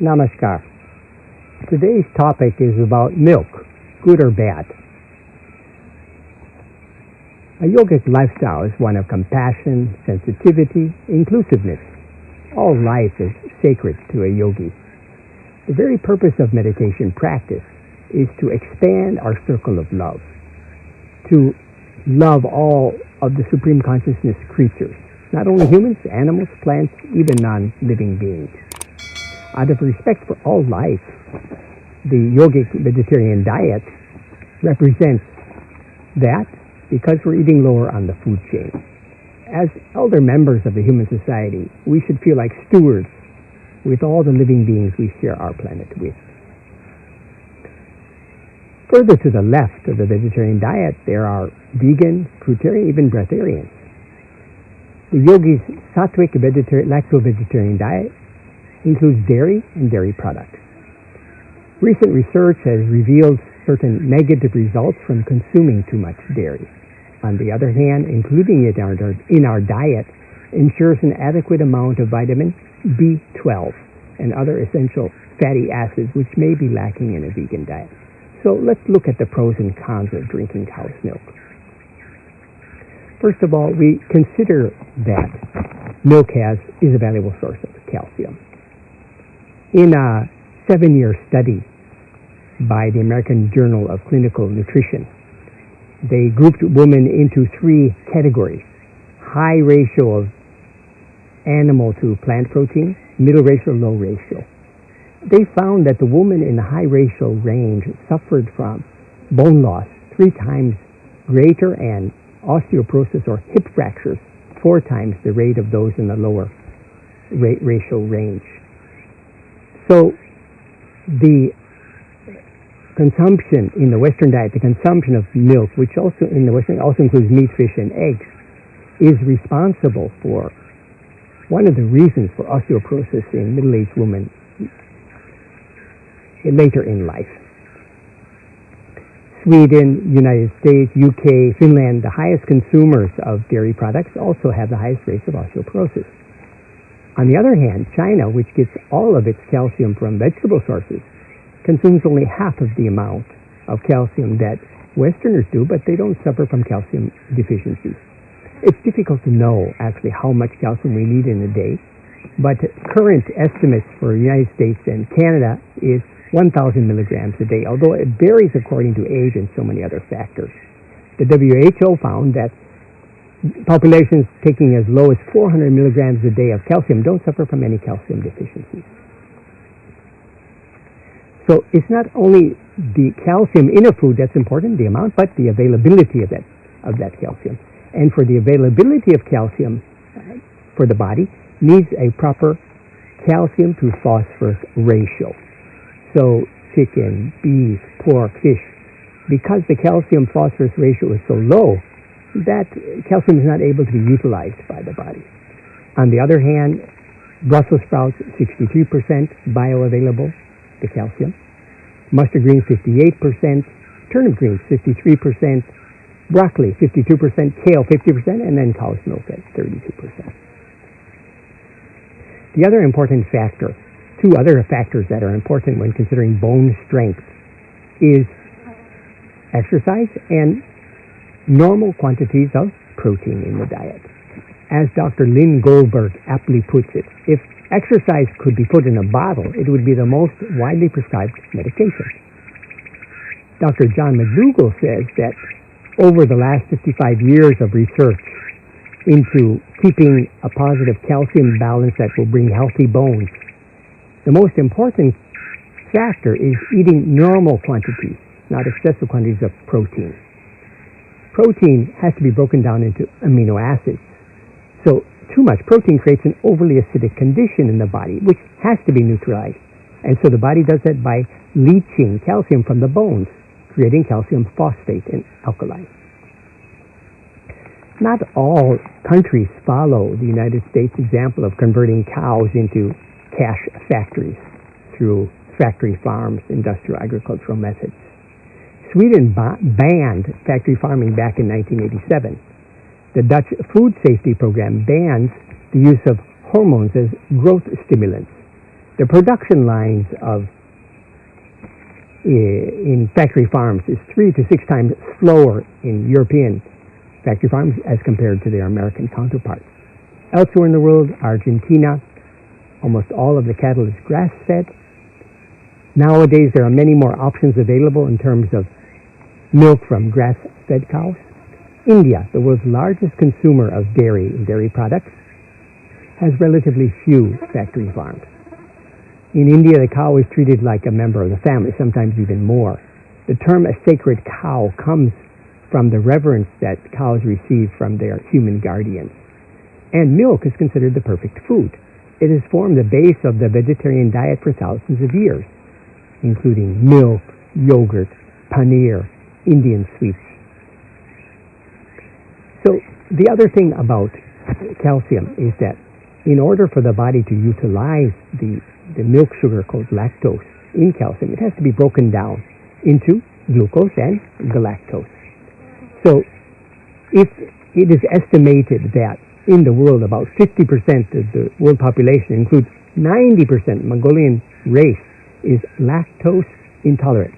Namaskar. Today's topic is about milk, good or bad. A yogic lifestyle is one of compassion, sensitivity, inclusiveness. All life is sacred to a yogi. The very purpose of meditation practice is to expand our circle of love, to love all of the Supreme Consciousness creatures, not only humans, animals, plants, even non-living beings. Out of respect for all life, the yogic vegetarian diet represents that because we're eating lower on the food chain. As elder members of the human society, we should feel like stewards with all the living beings we share our planet with. Further to the left of the vegetarian diet, there are vegan, fruitarian, even breatharians. The yogi's sattvic lacto-vegetarian diet includes dairy and dairy products. Recent research has revealed certain negative results from consuming too much dairy. On the other hand, including it in our diet ensures an adequate amount of vitamin B12 and other essential fatty acids which may be lacking in a vegan diet. So let's look at the pros and cons of drinking cow's milk. First of all, we consider that milk is a valuable source of calcium. In a 7-year study by the American Journal of Clinical Nutrition, they grouped women into 3 categories: high ratio of animal to plant protein, middle ratio, low ratio. They found that the woman in the high ratio range suffered from bone loss 3 times greater and osteoporosis or hip fractures 4 times the rate of those in the lower ratio range. So the consumption in the Western diet, the consumption of milk, which also in the Western also includes meat, fish, and eggs, is responsible for one of the reasons for osteoporosis in middle-aged women later in life. Sweden, United States, UK, Finland, the highest consumers of dairy products, also have the highest rates of osteoporosis. On the other hand, China, which gets all of its calcium from vegetable sources, consumes only half of the amount of calcium that Westerners do, but they don't suffer from calcium deficiencies. It's difficult to know actually how much calcium we need in a day, but current estimates for the United States and Canada is 1,000 milligrams a day, although it varies according to age and so many other factors. The WHO found that populations taking as low as 400 milligrams a day of calcium don't suffer from any calcium deficiencies. So it's not only the calcium in a food that's important, the amount, but the availability of that calcium. And for the availability of calcium for the body needs a proper calcium to phosphorus ratio. So chicken, beef, pork, fish, because the calcium phosphorus ratio is so low, that calcium is not able to be utilized by the body. On the other hand, Brussels sprouts, 63% bioavailable, the calcium. Mustard greens, 58%. Turnip greens, 53%. Broccoli, 52%. Kale, 50%. And then cow's milk at 32%. The other important factor, 2 other factors that are important when considering bone strength, is exercise and normal quantities of protein in the diet. As Dr. Lynn Goldberg aptly puts it, if exercise could be put in a bottle, it would be the most widely prescribed medication. Dr. John McDougall says that over the last 55 years of research into keeping a positive calcium balance that will bring healthy bones, the most important factor is eating normal quantities, not excessive quantities of protein. Protein has to be broken down into amino acids. So too much protein creates an overly acidic condition in the body, which has to be neutralized. And so the body does that by leaching calcium from the bones, creating calcium phosphate and alkali. Not all countries follow the United States example of converting cows into cash factories through factory farms, industrial agricultural methods. Sweden banned factory farming back in 1987. The Dutch Food Safety Program bans the use of hormones as growth stimulants. The production lines in factory farms is 3 to 6 times slower in European factory farms as compared to their American counterparts. Elsewhere in the world, Argentina, almost all of the cattle is grass-fed. Nowadays, there are many more options available in terms of milk from grass-fed cows. India, the world's largest consumer of dairy and dairy products, has relatively few factory farms. In India, the cow is treated like a member of the family, sometimes even more. The term a sacred cow comes from the reverence that cows receive from their human guardians. And milk is considered the perfect food. It has formed the base of the vegetarian diet for thousands of years, including milk, yogurt, paneer, Indian sweets. So the other thing about calcium is that in order for the body to utilize the milk sugar called lactose in calcium, it has to be broken down into glucose and galactose. So if it is estimated that in the world about 50% of the world population includes 90% Mongolian race is lactose intolerant.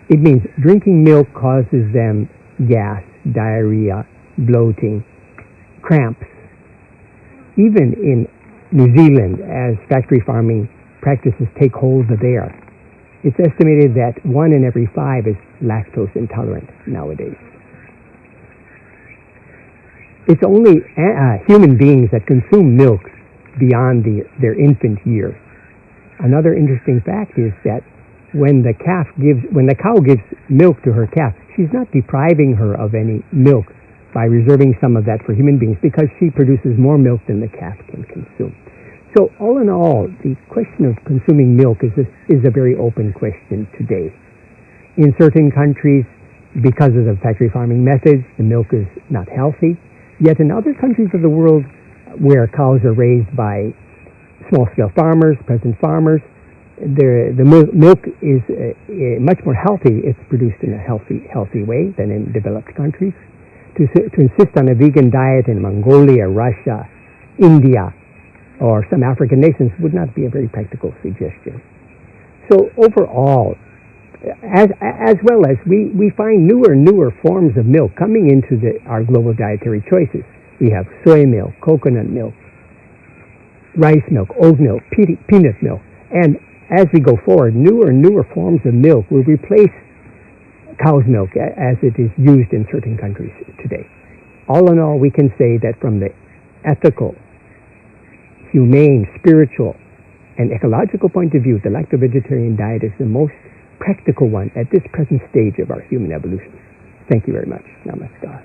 It means drinking milk causes them gas, diarrhea, bloating, cramps. Even in New Zealand, as factory farming practices take hold there, it's estimated that 1 in every 5 is lactose intolerant nowadays. It's only human beings that consume milk beyond their infant years. Another interesting fact is that when the cow gives milk to her calf, she's not depriving her of any milk by reserving some of that for human beings, because she produces more milk than the calf can consume. So all in all, the question of consuming milk is a very open question today. In certain countries, because of the factory farming methods, the milk is not healthy. Yet in other countries of the world where cows are raised by small-scale farmers, peasant farmers, the milk is much more healthy. It's produced in a healthy way than in developed countries. To insist on a vegan diet in Mongolia, Russia, India, or some African nations would not be a very practical suggestion. So overall, as well as we find newer and newer forms of milk coming into our global dietary choices. We have soy milk, coconut milk, rice milk, oat milk, peanut milk. And as we go forward, newer and newer forms of milk will replace cow's milk as it is used in certain countries today. All in all, we can say that from the ethical, humane, spiritual, and ecological point of view, the lacto-vegetarian diet is the most practical one at this present stage of our human evolution. Thank you very much. Namaskar.